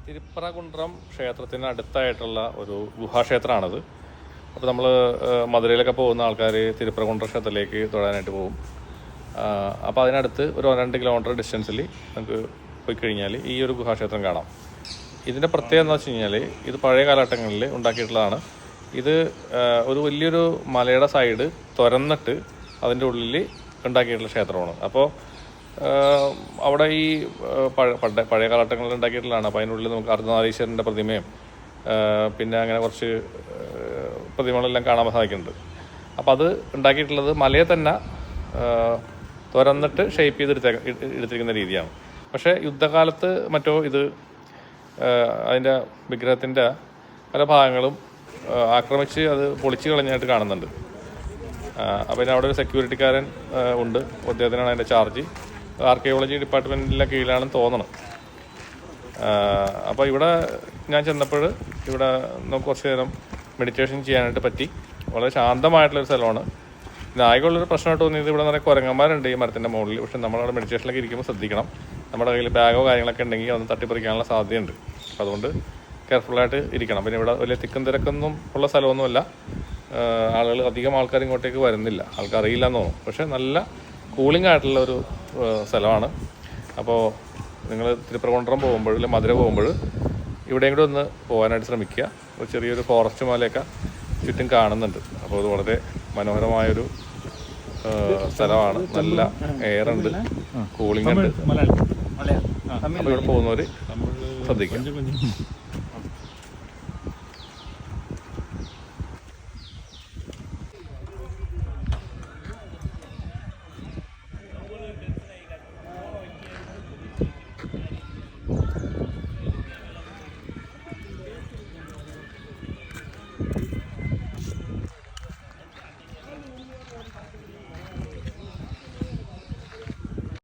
തിരുപ്പറകുണ്ട്രം ക്ഷേത്രത്തിന് അടുത്തായിട്ടുള്ള ഒരു ഗുഹാക്ഷേത്രമാണത്. അപ്പോൾ നമ്മൾ മധുരയിലൊക്കെ പോകുന്ന ആൾക്കാർ തിരുപ്പറകുണ്ട്രം ക്ഷേത്രത്തിലേക്ക് തൊഴാനായിട്ട് പോകും. അപ്പോൾ അതിനടുത്ത് ഒരു 2 കിലോമീറ്റർ ഡിസ്റ്റൻസിൽ നമുക്ക് പോയി കഴിഞ്ഞാൽ ഈ ഒരു ഗുഹാക്ഷേത്രം കാണാം. ഇതിൻ്റെ പ്രത്യേകത എന്ന് വെച്ച് കഴിഞ്ഞാൽ ഇത് പഴയ കാലഘട്ടങ്ങളിൽ ഉണ്ടാക്കിയിട്ടുള്ളതാണ്. ഇത് ഒരു വലിയൊരു മലയുടെ സൈഡ് തുരന്നിട്ട് അതിൻ്റെ ഉള്ളിൽ ഉണ്ടാക്കിയിട്ടുള്ള ക്ഷേത്രമാണ്. അപ്പോൾ അവിടെ ഈ പഴയ കാലഘട്ടങ്ങളിൽ ഉണ്ടാക്കിയിട്ടുള്ളതാണ്. അപ്പോൾ അതിനുള്ളിൽ നമുക്ക് അർദ്ധനാരീശ്വരൻ്റെ പ്രതിമയും പിന്നെ അങ്ങനെ കുറച്ച് പ്രതിമകളെല്ലാം കാണാൻ സാധിക്കുന്നുണ്ട്. അപ്പോൾ അത് ഉണ്ടാക്കിയിട്ടുള്ളത് മലയെ തന്നെ തുരന്നിട്ട് ഷേപ്പ് ചെയ്ത് എടുത്തിരിക്കുന്ന രീതിയാണ്. പക്ഷേ യുദ്ധകാലത്ത് മറ്റോ ഇത് അതിൻ്റെ വിഗ്രഹത്തിൻ്റെ പല ഭാഗങ്ങളും ആക്രമിച്ച് അത് പൊളിച്ച് കളഞ്ഞായിട്ട് കാണുന്നുണ്ട്. അപ്പോൾ പിന്നെ അവിടെ ഒരു സെക്യൂരിറ്റിക്കാരൻ ഉണ്ട്, അദ്ദേഹത്തിനാണ് അതിൻ്റെ ചാർജ്. ആർക്കിയോളജി ഡിപ്പാർട്ട്മെൻറ്റിൻ്റെ കീഴിലാണെന്ന് തോന്നണം. അപ്പോൾ ഇവിടെ ഞാൻ ചെന്നപ്പോൾ ഇവിടെ നമുക്ക് കുറച്ച് നേരം മെഡിറ്റേഷൻ ചെയ്യാനായിട്ട് പറ്റി. വളരെ ശാന്തമായിട്ടുള്ളൊരു സ്ഥലമാണ്. പിന്നെ ആകെയുള്ളൊരു പ്രശ്നമായിട്ട് തോന്നിയത് ഇവിടെ നിറയെ കുരങ്ങന്മാരുണ്ട് ഈ മരത്തിൻ്റെ മുകളിൽ. പക്ഷേ നമ്മളവിടെ മെഡിറ്റേഷനിലൊക്കെ ഇരിക്കുമ്പോൾ ശ്രദ്ധിക്കണം, നമ്മുടെ കയ്യിൽ ബാഗോ കാര്യങ്ങളൊക്കെ ഉണ്ടെങ്കിൽ അതൊന്ന് തട്ടിപ്പറിക്കാനുള്ള സാധ്യതയുണ്ട്. അപ്പോൾ അതുകൊണ്ട് കെയർഫുള്ളായിട്ട് ഇരിക്കണം. പിന്നെ ഇവിടെ വലിയ തിക്കും തിരക്കൊന്നും ഉള്ള സ്ഥലമൊന്നുമല്ല. അധികം ആൾക്കാർ ഇങ്ങോട്ടേക്ക് വരുന്നില്ല, ആൾക്കറിയില്ല എന്ന് തോന്നും. പക്ഷേ നല്ല കൂളിംഗ് ആയിട്ടുള്ള ഒരു സ്ഥലമാണ്. അപ്പോൾ നിങ്ങൾ തിരുപ്പറകുണ്ട്രം പോകുമ്പോൾ അല്ലെങ്കിൽ മധുര പോകുമ്പോൾ ഇവിടെയും കൂടെ ഒന്ന് പോകാനായിട്ട് ശ്രമിക്കുക. ഒരു ചെറിയൊരു ഫോറസ്റ്റ് മലയൊക്കെ ചുറ്റും കാണുന്നുണ്ട്. അപ്പോൾ അത് വളരെ മനോഹരമായൊരു സ്ഥലമാണ്. നല്ല എയർ ഉണ്ട്, കൂളിംഗ് ഉണ്ട്. അപ്പോൾ ഇവിടെ പോകുന്നവർ ശ്രദ്ധിക്കുക.